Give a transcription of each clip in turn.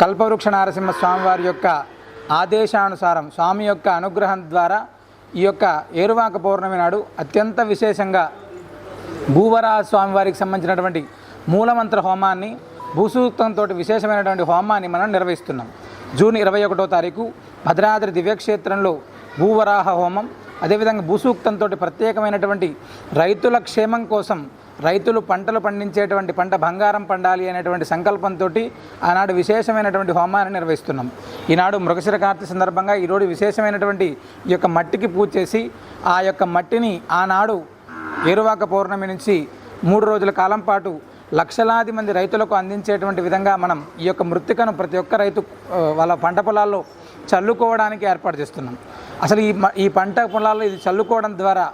కల్పవృక్ష నారసింహ స్వామి వారి యొక్క ఆదేశానుసారం స్వామి యొక్క అనుగ్రహం ద్వారా ఈ యొక్క ఏరువాక పౌర్ణమి నాడు అత్యంత విశేషంగా భూవరాహ స్వామి వారికి సంబంధించినటువంటి మూలమంత్ర హోమాన్ని భూసూక్తంతో విశేషమైనటువంటి హోమాన్ని మనం నిర్వహిస్తున్నాం. జూన్ 21వ తారీఖు భద్రాద్రి దివ్యక్షేత్రంలో భూవరాహ హోమం, అదేవిధంగా భూసూక్తంతో ప్రత్యేకమైనటువంటి రైతుల క్షేమం కోసం రైతులు పంటలు పండించేటువంటి పంట బంగారం పండాలి అనేటువంటి సంకల్పంతో ఆనాడు విశేషమైనటువంటి హోమాన్ని నిర్వహిస్తున్నాం. ఈనాడు మృగశిర కార్తె సందర్భంగా ఈరోజు విశేషమైనటువంటి ఈ యొక్క మట్టికి పూజ చేసి ఆ యొక్క మట్టిని ఆనాడు ఏరువాక పౌర్ణమి నుంచి 3 రోజుల కాలం పాటు లక్షలాది మంది రైతులకు అందించేటువంటి విధంగా మనం ఈ యొక్క మృత్తికను ప్రతి ఒక్క రైతు వాళ్ళ పంట పొలాల్లో చల్లుకోవడానికి ఏర్పాటు చేస్తున్నాం. అసలు ఈ పంట పొలాల్లో ఇది చల్లుకోవడం ద్వారా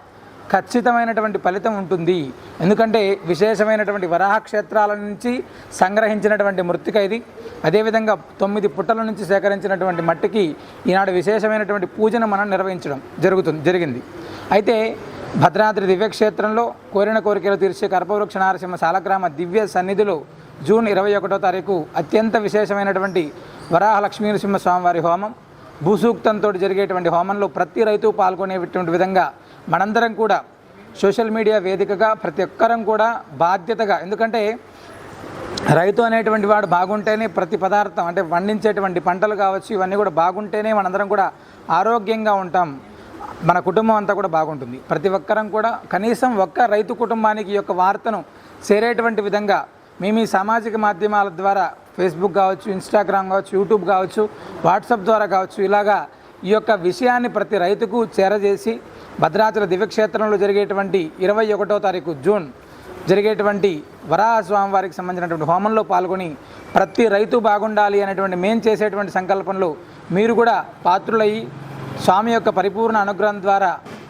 ఖచ్చితమైనటువంటి ఫలితం ఉంటుంది. ఎందుకంటే విశేషమైనటువంటి వరాహ క్షేత్రాల నుంచి సంగ్రహించినటువంటి మృత్తిక ఇది. అదేవిధంగా 9 పుట్టల నుంచి సేకరించినటువంటి మట్టికి ఈనాడు విశేషమైనటువంటి పూజను మనం నిర్వహించడం జరిగింది. అయితే భద్రాద్రి దివ్యక్షేత్రంలో కోరిన కోరికలు తీర్చే కల్పవృక్ష నారసింహ సాలగ్రామ దివ్య సన్నిధిలో జూన్ 21వ తారీఖు అత్యంత విశేషమైనటువంటి వరాహ లక్ష్మీ నరసింహ స్వామివారి హోమం, భూసూక్తంతో జరిగేటువంటి హోమంలో ప్రతి రైతు పాల్గొనేటువంటి విధంగా మనందరం కూడా సోషల్ మీడియా వేదికగా ప్రతి ఒక్కరం కూడా బాధ్యతగా, ఎందుకంటే రైతు అనేటువంటి వాడు బాగుంటేనే ప్రతి పదార్థం అంటే పండించేటువంటి పంటలు కావచ్చు ఇవన్నీ కూడా బాగుంటేనే మనందరం కూడా ఆరోగ్యంగా ఉంటాం, మన కుటుంబం అంతా కూడా బాగుంటుంది. ప్రతి ఒక్కరం కూడా కనీసం ఒక్క రైతు కుటుంబానికి ఈ యొక్క వార్తను చేరేటువంటి విధంగా మేము ఈ సామాజిక మాధ్యమాల ద్వారా ఫేస్బుక్ కావచ్చు, ఇన్స్టాగ్రామ్ కావచ్చు, యూట్యూబ్ కావచ్చు, వాట్సాప్ ద్వారా కావచ్చు ఇలాగా ఈ యొక్క విషయాన్ని ప్రతి రైతుకు చేరజేసి భద్రాచల దివ్యక్షేత్రంలో జరిగేటువంటి 21వ తారీఖు జూన్ జరిగేటువంటి వరాహ స్వామి వారికి సంబంధించినటువంటి హోమంలో పాల్గొని ప్రతి రైతు బాగుండాలి అనేటువంటి మేము చేసేటువంటి సంకల్పంలో మీరు కూడా పాత్రులయ్యి స్వామి యొక్క పరిపూర్ణ అనుగ్రహం ద్వారా